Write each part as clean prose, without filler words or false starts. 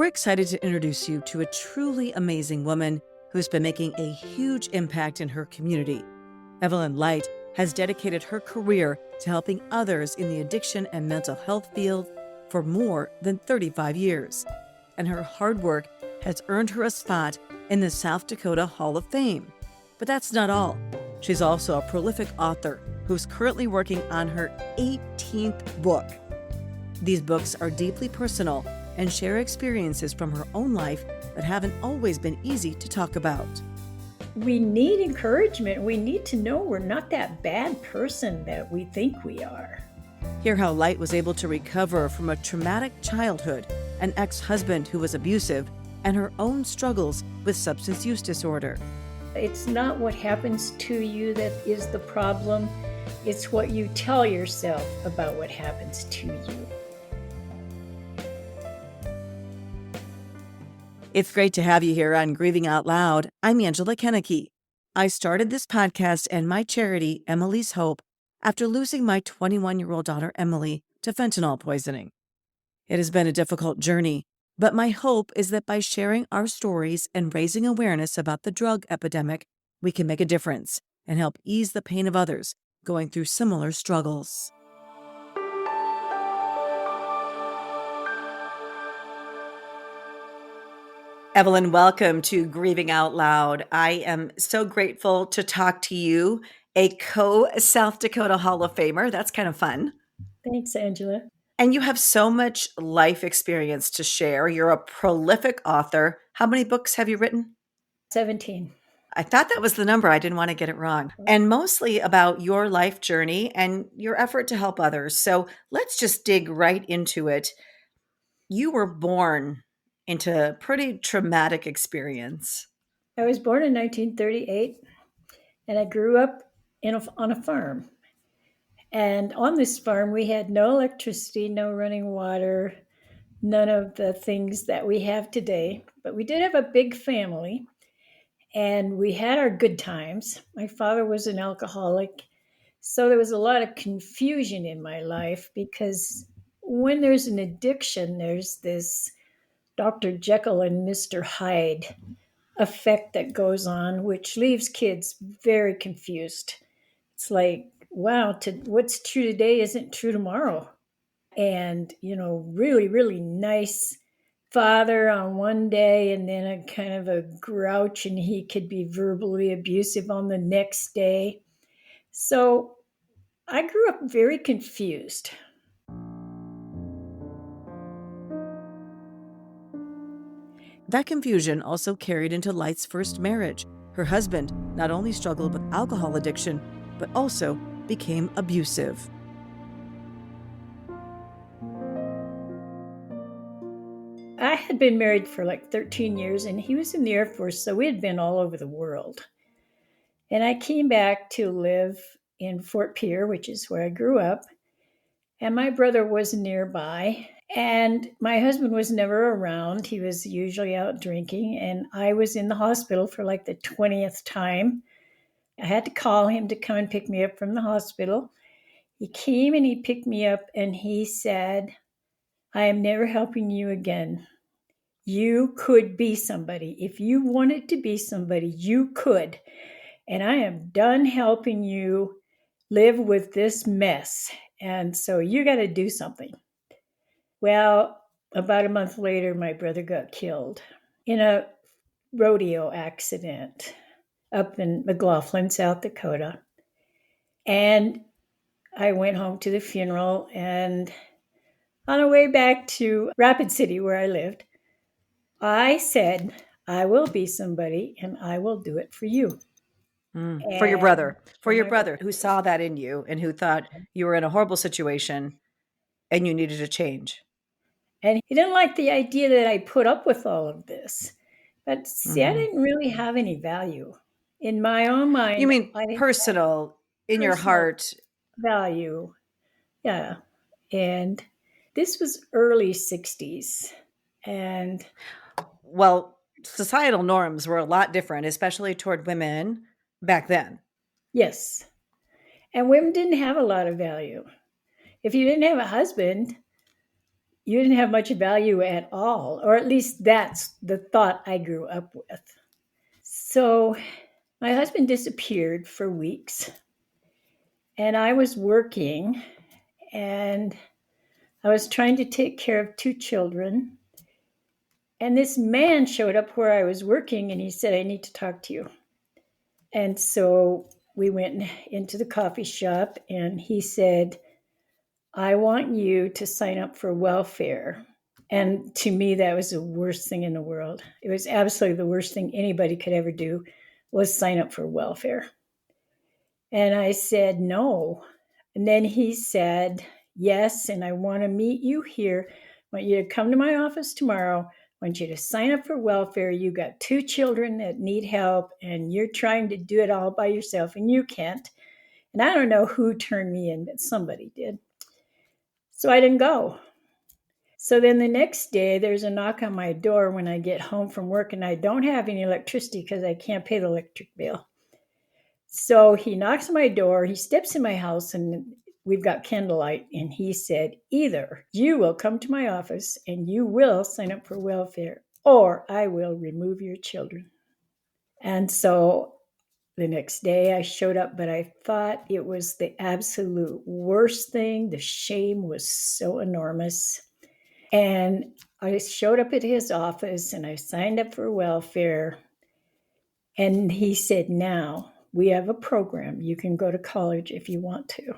excited to introduce you to a truly amazing woman who's been making a huge impact in her community. Evelyn Leite has dedicated her career to helping others in the addiction and mental health field for more than 35 years. And her hard work has earned her a spot in the South Dakota Hall of Fame. But that's not all. She's also a prolific author who's currently working on her 18th book. These books are deeply personal and share experiences from her own life that haven't always been easy to talk about. We need encouragement. We need to know we're not that bad person that we think we are. Hear how Leite was able to recover from a traumatic childhood, an ex-husband who was abusive, and her own struggles with substance use disorder. It's not what happens to you that is the problem. It's what you tell yourself about what happens to you. It's great to have you here on Grieving Out Loud. I'm Kennecke. I started this podcast and my charity, Emily's Hope, after losing my 21-year-old daughter, Emily, to fentanyl poisoning. It has been a difficult journey, but my hope is that by sharing our stories and raising awareness about the drug epidemic, we can make a difference and help ease the pain of others going through similar struggles. Evelyn, welcome to Grieving Out Loud. I am so grateful to talk to you, a co-South Dakota Hall of Famer. That's kind of fun. Thanks, Angela. And you have so much life experience to share. You're a prolific author. How many books have you written? 17. I thought that was the number. I didn't want to get it wrong. And mostly about your life journey and your effort to help others. So let's just dig right into it. You were born into a pretty traumatic experience. I was born in 1938, and I grew up on a farm. And on this farm, we had no electricity, no running water, none of the things that we have today. But we did have a big family, and we had our good times. My father was an alcoholic, so there was a lot of confusion in my life because when there's an addiction, there's this Dr. Jekyll and Mr. Hyde effect that goes on, which leaves kids very confused. It's like, wow, what's true today isn't true tomorrow. And, really, really nice father on one day and then a kind of a grouch, and he could be verbally abusive on the next day. So I grew up very confused. That confusion also carried into Leite's first marriage. Her husband not only struggled with alcohol addiction, but also became abusive. I had been married for like 13 years, and he was in the Air Force, so we had been all over the world. And I came back to live in Fort Pierre, which is where I grew up, and my brother was nearby. And my husband was never around. He was usually out drinking. And I was in the hospital for like the 20th time. I had to call him to come and pick me up from the hospital. He came and he picked me up and he said, I am never helping you again. You could be somebody. If you wanted to be somebody, you could. And I am done helping you live with this mess. And so you got to do something. Well, about a month later, my brother got killed in a rodeo accident up in McLaughlin, South Dakota. And I went home to the funeral, and on the way back to Rapid City, where I lived, I said, I will be somebody and I will do it for you. For your brother who saw that in you and who thought you were in a horrible situation and you needed a change. And he didn't like the idea that I put up with all of this. But see, I didn't really have any value. In my own mind. You mean personal, in your heart? Value. Yeah. And this was early 60s. And well, societal norms were a lot different, especially toward women back then. Yes. And women didn't have a lot of value. If you didn't have a husband, you didn't have much value at all, or at least that's the thought I grew up with. So my husband disappeared for weeks, and I was working, and I was trying to take care of two children. And this man showed up where I was working, and he said, I need to talk to you. And so we went into the coffee shop, and he said, I want you to sign up for welfare. And to me, that was the worst thing in the world. It was absolutely the worst thing anybody could ever do, was sign up for welfare. And I said, no. And then he said, yes, and I want to meet you here. I want you to come to my office tomorrow. I want you to sign up for welfare. You got two children that need help, and you're trying to do it all by yourself, and you can't. And I don't know who turned me in, but somebody did. So I didn't go. So then the next day, there's a knock on my door when I get home from work, and I don't have any electricity because I can't pay the electric bill. So he knocks on my door, he steps in my house, and we've got candlelight. And he said, either you will come to my office and you will sign up for welfare, or I will remove your children. And so the next day I showed up, but I thought it was the absolute worst thing. The shame was so enormous. And I showed up at his office and I signed up for welfare. And he said, now we have a program. You can go to college if you want to.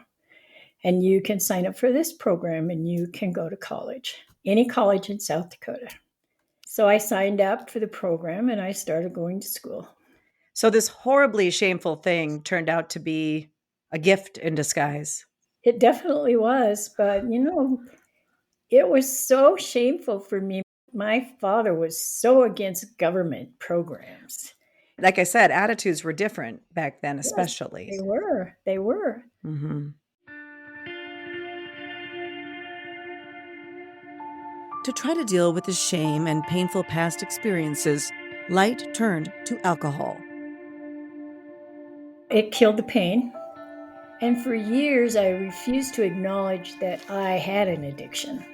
And you can sign up for this program and you can go to college, any college in South Dakota. So I signed up for the program and I started going to school. So this horribly shameful thing turned out to be a gift in disguise. It definitely was, but it was so shameful for me. My father was so against government programs. Like I said, attitudes were different back then, especially. Yes, they were. Mm-hmm. To try to deal with his shame and painful past experiences, Leite turned to alcohol. It killed the pain. And for years, I refused to acknowledge that I had an addiction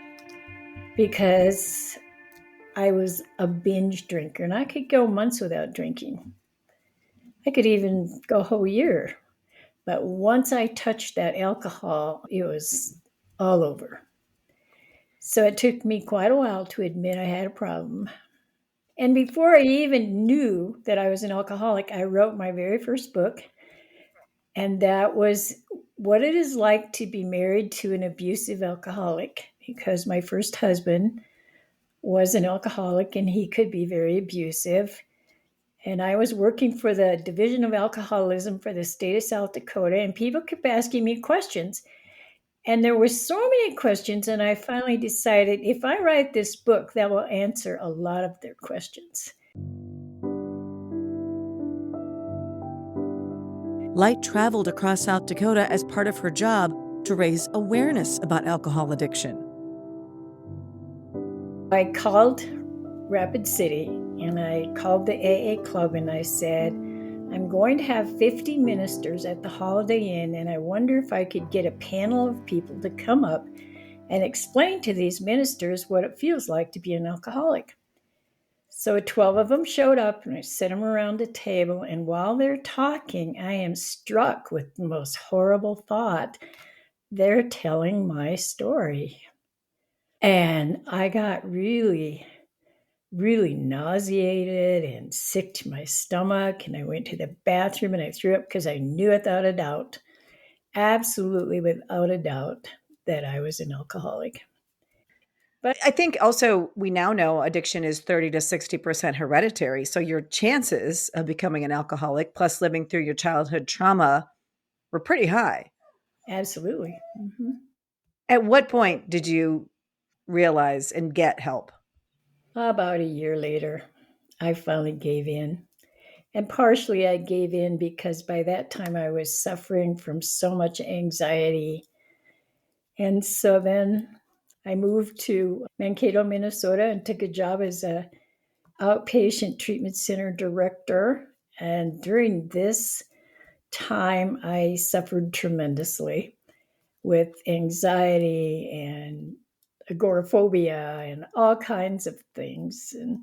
because I was a binge drinker and I could go months without drinking. I could even go a whole year. But once I touched that alcohol, it was all over. So it took me quite a while to admit I had a problem. And before I even knew that I was an alcoholic, I wrote my very first book. And that was what it is like to be married to an abusive alcoholic, because my first husband was an alcoholic and he could be very abusive. And I was working for the Division of Alcoholism for the state of South Dakota, and people kept asking me questions. And there were so many questions, and I finally decided if I write this book, that will answer a lot of their questions. Leite traveled across South Dakota as part of her job to raise awareness about alcohol addiction. I called Rapid City and I called the AA club and I said, I'm going to have 50 ministers at the Holiday Inn, and I wonder if I could get a panel of people to come up and explain to these ministers what it feels like to be an alcoholic. So 12 of them showed up and I set them around a table, and while they're talking, I am struck with the most horrible thought. They're telling my story. And I got really nauseated and sick to my stomach. And I went to the bathroom and I threw up because I knew without a doubt, absolutely without a doubt, that I was an alcoholic. But I think also we now know addiction is 30 to 60% hereditary. So your chances of becoming an alcoholic plus living through your childhood trauma were pretty high. Absolutely. Mm-hmm. At what point did you realize and get help? About a year later, I finally gave in. And partially I gave in because by that time I was suffering from so much anxiety. And so then I moved to Mankato, Minnesota, and took a job as a outpatient treatment center director. And during this time, I suffered tremendously with anxiety and agoraphobia and all kinds of things. And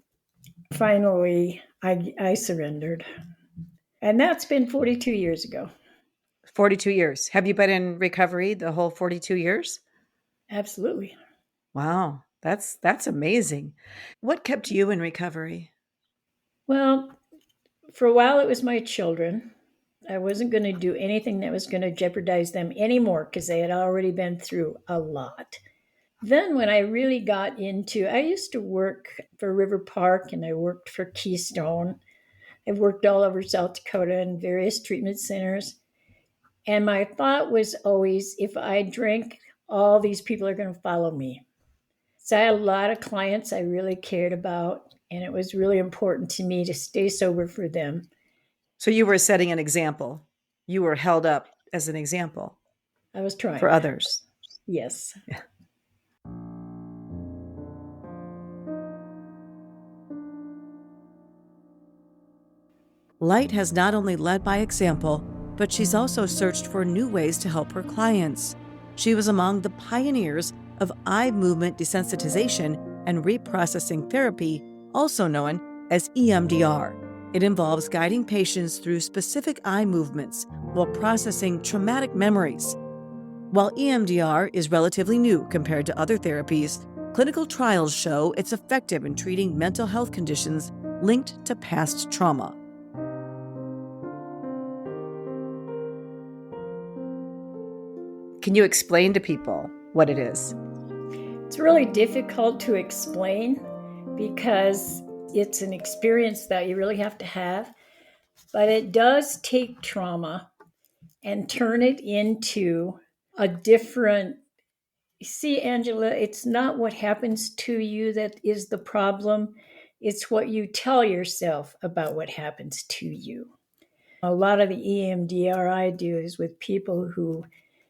finally, I surrendered. And that's been 42 years ago. 42 years. Have you been in recovery the whole 42 years? Absolutely. Wow, that's amazing. What kept you in recovery? Well, for a while, it was my children. I wasn't going to do anything that was going to jeopardize them anymore because they had already been through a lot. Then, when I really got into, I used to work for River Park and I worked for Keystone. I've worked all over South Dakota in various treatment centers. And my thought was always, if I drink, all these people are going to follow me. So I had a lot of clients I really cared about, and it was really important to me to stay sober for them. So you were setting an example. You were held up as an example I was for trying. others. Yes. Yeah. Light has not only led by example, but she's also searched for new ways to help her clients. She was among the pioneers of eye movement desensitization and reprocessing therapy, also known as EMDR. It involves guiding patients through specific eye movements while processing traumatic memories. While EMDR is relatively new compared to other therapies, clinical trials show it's effective in treating mental health conditions linked to past trauma. Can you explain to people what it is? It's really difficult to explain because it's an experience that you really have to have, but it does take trauma and turn it into a different. See, Angela, it's not what happens to you that is the problem. It's what you tell yourself about what happens to you. A lot of the EMDR I do is with people who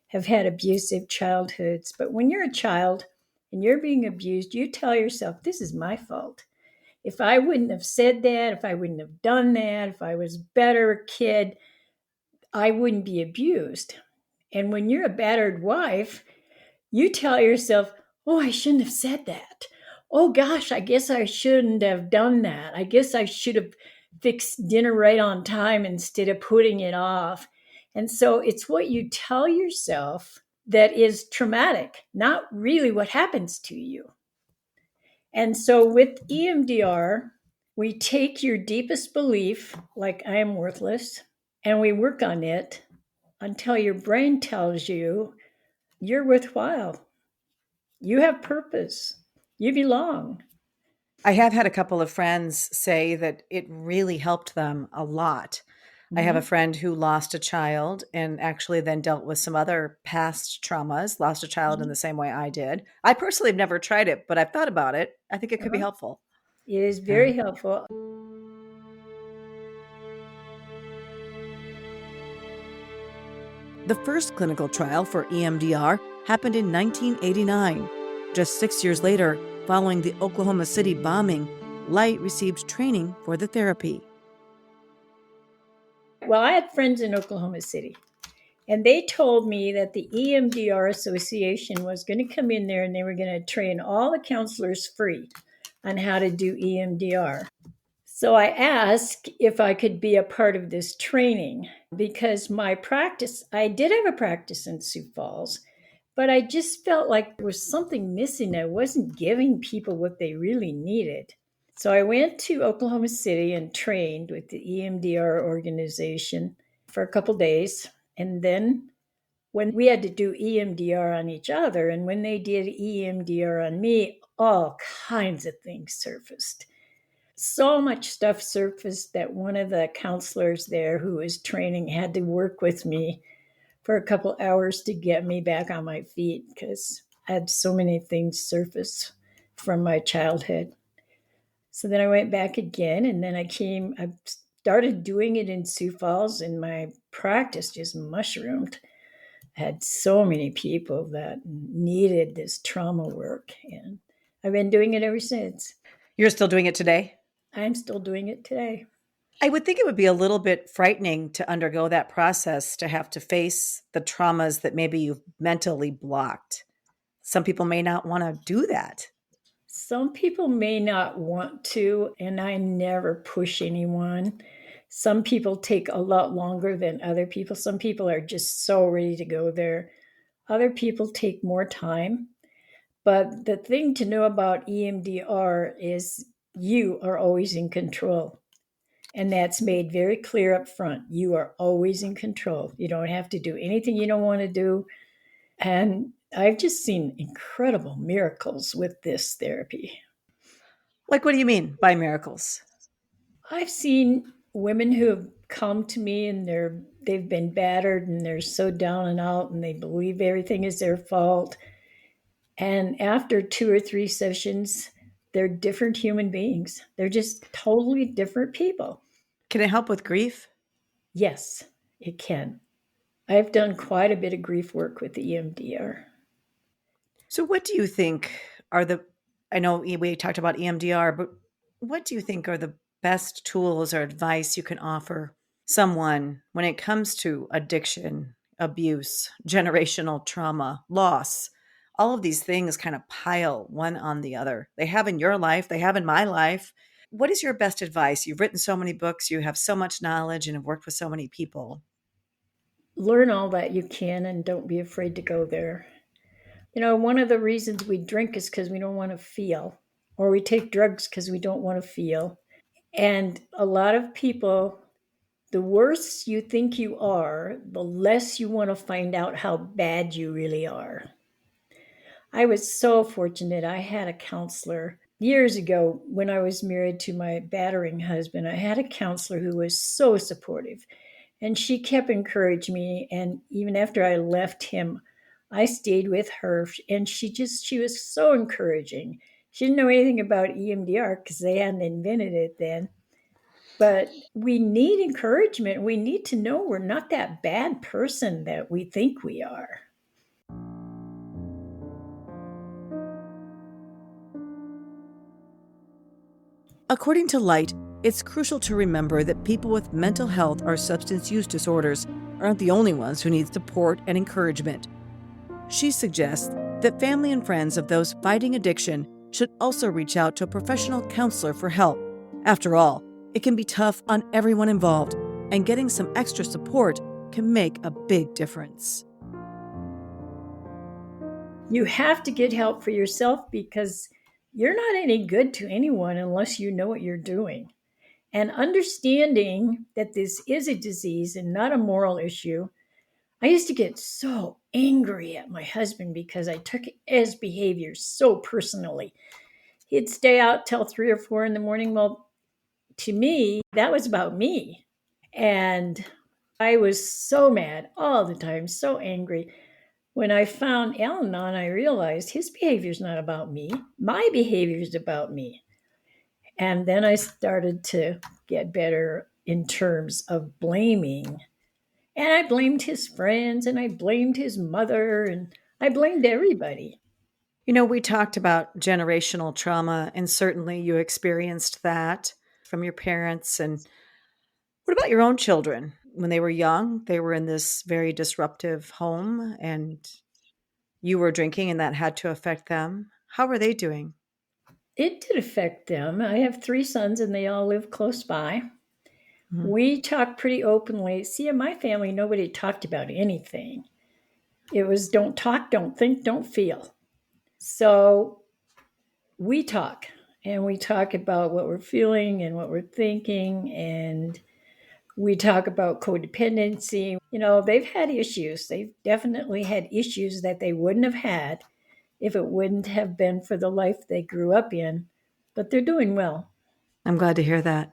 have had abusive childhoods. But when you're a child and you're being abused, you tell yourself, this is my fault. If I wouldn't have said that, if I wouldn't have done that, if I was a better kid, I wouldn't be abused. And when you're a battered wife, you tell yourself, oh, I shouldn't have said that. Oh gosh, I guess I shouldn't have done that. I guess I should have fixed dinner right on time instead of putting it off. And so it's what you tell yourself that is traumatic, not really what happens to you. And so with EMDR, we take your deepest belief, like I am worthless, and we work on it until your brain tells you you're worthwhile. You have purpose. You belong. I have had a couple of friends say that it really helped them a lot. I have a Mm-hmm. friend who lost a child and actually then dealt with some other past traumas, lost a child in the same way I did. I personally have never tried it, but I've thought about it. I think it could be Uh-huh. helpful. It is Yeah. very helpful. The first clinical trial for EMDR happened in 1989. Just 6 years later, following the Oklahoma City bombing, Light received training for the therapy. Well, I had friends in Oklahoma City, and they told me that the EMDR Association was going to come in there and they were going to train all the counselors free on how to do EMDR. So I asked if I could be a part of this training because my practice, I did have a practice in Sioux Falls, but I just felt like there was something missing. I wasn't giving people what they really needed. So I went to Oklahoma City and trained with the EMDR organization for a couple days. And then when we had to do EMDR on each other, and when they did EMDR on me, all kinds of things surfaced. So much stuff surfaced that one of the counselors there who was training had to work with me for a couple hours to get me back on my feet because I had so many things surface from my childhood. So then I went back again, and then I started doing it in Sioux Falls, and my practice just mushroomed. I had so many people that needed this trauma work, and I've been doing it ever since. You're still doing it today? I'm still doing it today. I would think it would be a little bit frightening to undergo that process, to have to face the traumas that maybe you've mentally blocked. Some people may not want to do that. Some people may not want to, and I never push anyone. Some people take a lot longer than other people. Some people are just so ready to go there. Other people take more time. But the thing to know about EMDR is you are always in control. And that's made very clear up front. You are always in control. You don't have to do anything you don't want to do. And I've just seen incredible miracles with this therapy. Like, what do you mean by miracles? I've seen women who have come to me and they've been battered and they're so down and out and they believe everything is their fault. And after 2 or 3 sessions, they're different human beings. They're just totally different people. Can it help with grief? Yes, it can. I've done quite a bit of grief work with the EMDR. So, what do you think are the, I know we talked about EMDR, but what do you think are the best tools or advice you can offer someone when it comes to addiction, abuse, generational trauma, loss? All of these things kind of pile one on the other. They have in your life, they have in my life. What is your best advice? You've written so many books, you have so much knowledge, and have worked with so many people. Learn all that you can and don't be afraid to go there. One of the reasons we drink is because we don't want to feel, or we take drugs because we don't want to feel. And a lot of people, the worse you think you are, the less you want to find out how bad you really are. I was so fortunate. I had a counselor years ago when I was married to my battering husband. I had a counselor who was so supportive and she kept encouraging me. And even after I left him, I stayed with her and she was so encouraging. She didn't know anything about EMDR because they hadn't invented it then. But we need encouragement. We need to know we're not that bad person that we think we are. According to Leite, it's crucial to remember that people with mental health or substance use disorders aren't the only ones who need support and encouragement. She suggests that family and friends of those fighting addiction should also reach out to a professional counselor for help. After all, it can be tough on everyone involved, and getting some extra support can make a big difference. You have to get help for yourself because you're not any good to anyone unless you know what you're doing. And understanding that this is a disease and not a moral issue, I used to get so angry at my husband because I took his behavior so personally. He'd stay out till 3 or 4 in the morning. Well, to me, that was about me. And I was so mad all the time, so angry. When I found Al Anon, I realized his behavior is not about me. My behavior is about me. And then I started to get better in terms of blaming. And I blamed his friends and I blamed his mother and I blamed everybody. We talked about generational trauma, and certainly you experienced that from your parents. And what about your own children? When they were young, they were in this very disruptive home, and you were drinking, and that had to affect them. How were they doing? It did affect them. I have 3 sons and they all live close by. Mhm. We talk pretty openly. See, in my family, nobody talked about anything. It was don't talk, don't think, don't feel. So we talk and we talk about what we're feeling and what we're thinking. And we talk about codependency. They've had issues. They've definitely had issues that they wouldn't have had if it wouldn't have been for the life they grew up in. But they're doing well. I'm glad to hear that.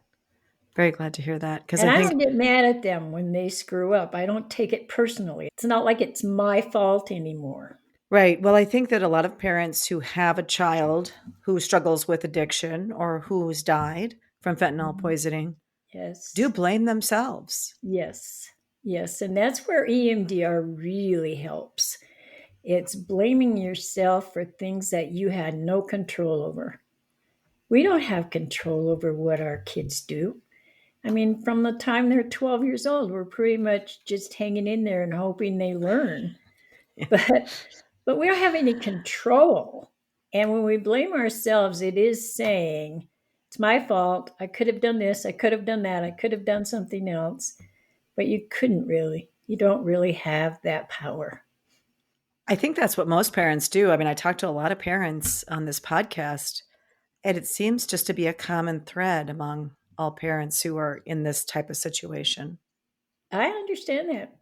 Very glad to hear that. Because And I I think, don't get mad at them when they screw up. I don't take it personally. It's not like it's my fault anymore. right. Well, I think that a lot of parents who have a child who struggles with addiction or who's died from fentanyl Mhm. poisoning do Yes. blame themselves. Yes. Yes. And that's where EMDR really helps. It's blaming yourself for things that you had no control over. We don't have control over what our kids do. I mean, from the time they're 12 years old, we're pretty much just hanging in there and hoping they learn. But but we don't have any control. And when we blame ourselves, it is saying, it's my fault. I could have done this. I could have done that. I could have done something else. But you couldn't really. You don't really have that power. I think that's what most parents do. I mean, I talk to a lot of parents on this podcast, and it seems just to be a common thread among all parents who are in this type of situation. I understand that.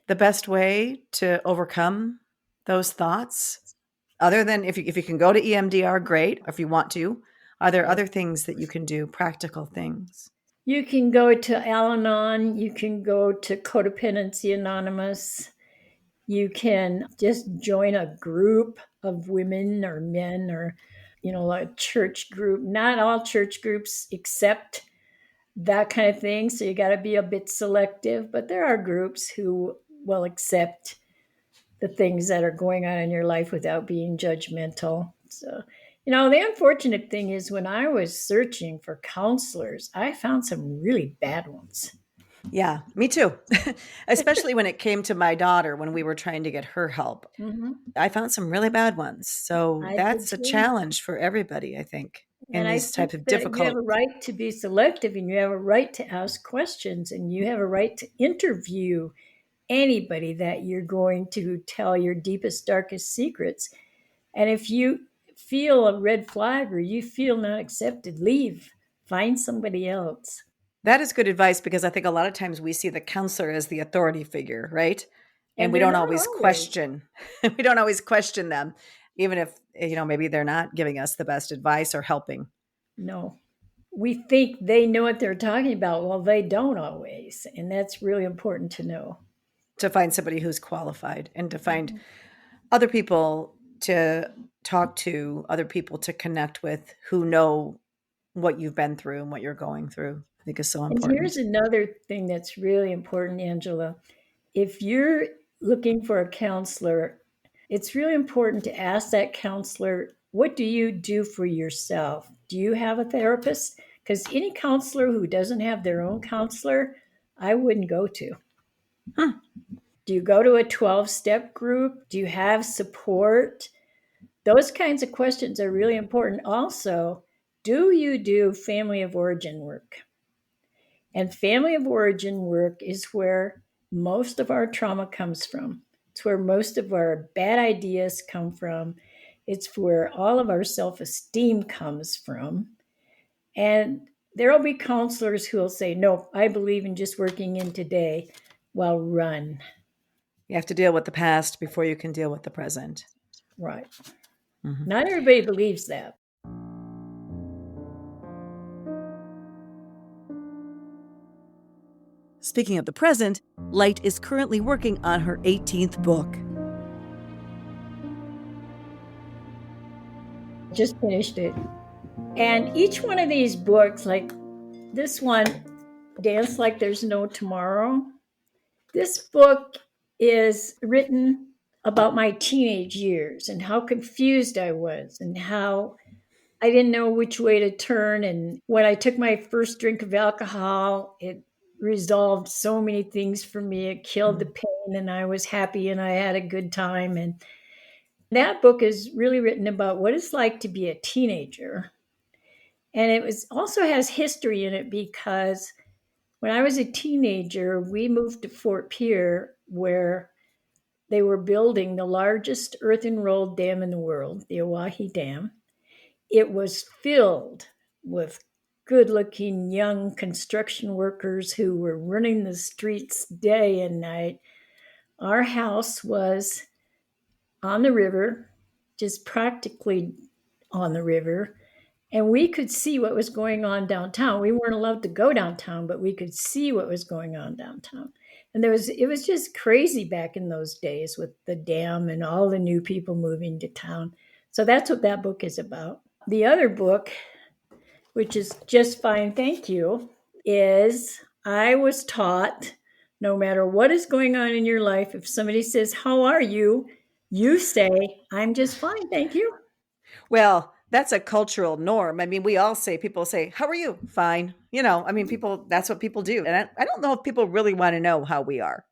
The best way to overcome those thoughts, other than if you can go to EMDR, great, if you want to, are there other things that you can do, practical things? You can go to Al Anon. You can go to Codependency Anonymous. You can just join a group of women or men or, a church group. Not all church groups accept that kind of thing. So you got to be a bit selective, but there are groups who will accept the things that are going on in your life without being judgmental. So, the unfortunate thing is when I was searching for counselors, I found some really bad ones. Yeah, me too. Especially when it came to my daughter, when we were trying to get her help. Mm-hmm. I found some really bad ones. So I did that's a too. challenge for everybody, I think, in And I these think types of that you have difficult. a right to be selective and you have a right to ask questions and you have a right to interview anybody that you're going to tell your deepest, darkest secrets. And if you feel a red flag or you feel not accepted, leave. Find somebody else. That is good advice because I think a lot of times we see the counselor as the authority figure, right? And And we they're don't not always always. question. We don't always question them, even if, maybe they're not giving us the best advice or helping. No. We think they know what they're talking about. Well, they don't always. And that's really important to know. To find somebody who's qualified and to find Mhm. other people to talk to, other people to connect with who know what you've been through and what you're going through, I think is so And here's important. another thing that's really important, Angela. If you're looking for a counselor, it's really important to ask that counselor, what do you do for yourself? Do you have a therapist? Because any counselor who doesn't have their own counselor, I wouldn't go to. Huh. Do you go to a 12-step group? Do you have support? Those kinds of questions are really important. Also, do you do family of origin work? And family of origin work is where most of our trauma comes from. It's where most of our bad ideas come from. It's where all of our self esteem comes from. And there will be counselors who will say, no, I believe in just working in today. Well, run. You have to deal with the past before you can deal with the present. Right. Mhm. Not everybody believes that. Speaking of the present, Leite is currently working on her 18th book. Just finished it. And each one of these books, like this one, Dance Like There's No Tomorrow, this book is written about my teenage years and how confused I was and how I didn't know which way to turn. And when I took my first drink of alcohol, it resolved so many things for me. It killed the pain, and I was happy and I had a good time. And that book is really written about what it's like to be a teenager. And it was also has history in it because when I was a teenager, we moved to Fort Pierre where they were building the largest earthen rolled dam in the world, the Oahe Dam. It was filled with good looking young construction workers who were running the streets day and night. Our house was on the river, just practically on the river. And we could see what was going on downtown. We weren't allowed to go downtown, but we could see what was going on downtown. And it was just crazy back in those days with the dam and all the new people moving to town. So that's what that book is about. The other book, which is Just Fine, Thank You, is I was taught no matter what is going on in your life, if somebody says, how are you? You say, I'm just fine, thank you. Well, That's a cultural norm. I mean, people say, how are you? Fine. That's what people do. And I don't know if people really want to know how we are.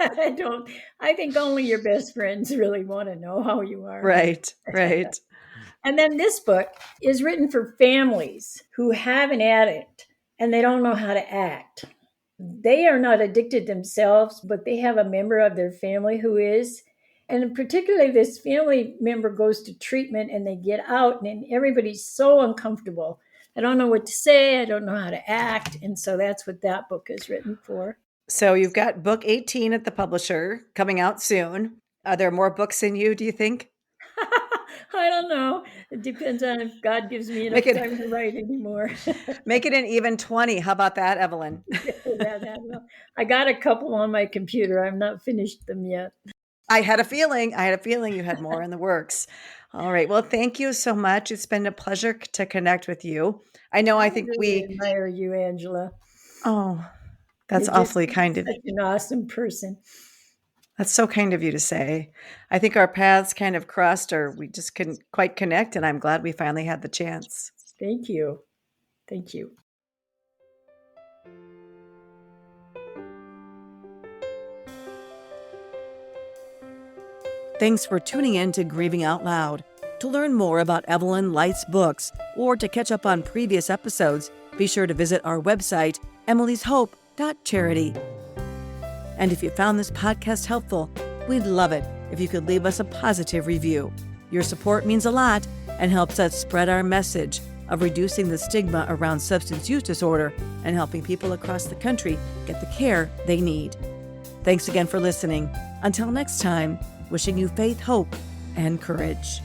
I don't. I think only your best friends really want to know how you are. Right, right. And then this book is written for families who have an addict and they don't know how to act. They are not addicted themselves, but they have a member of their family who is. And particularly, this family member goes to treatment and they get out, and everybody's so uncomfortable. I don't know what to say. I don't know how to act. And so that's what that book is written for. So you've got book 18 at the publisher coming out soon. Are there more books in you, do you think? I don't know. It depends on if God gives me enough time to write anymore. Make it an even 20. How about that, Evelyn? I got a couple on my computer. I've not finished them yet. I had a feeling you had more in the works. All right. Well, thank you so much. It's been a pleasure to connect with you. I think really we admire you, Angela. Oh, that's awfully kind of you. Such an awesome person. That's so kind of you to say. I think our paths kind of crossed, or we just couldn't quite connect, and I'm glad we finally had the chance. Thank you. Thank you. Thanks for tuning in to Grieving Out Loud. To learn more about Evelyn Leite's books or to catch up on previous episodes, be sure to visit our website, emilyshope.charity. And if you found this podcast helpful, we'd love it if you could leave us a positive review. Your support means a lot and helps us spread our message of reducing the stigma around substance use disorder and helping people across the country get the care they need. Thanks again for listening. Until next time, wishing you faith, hope, and courage.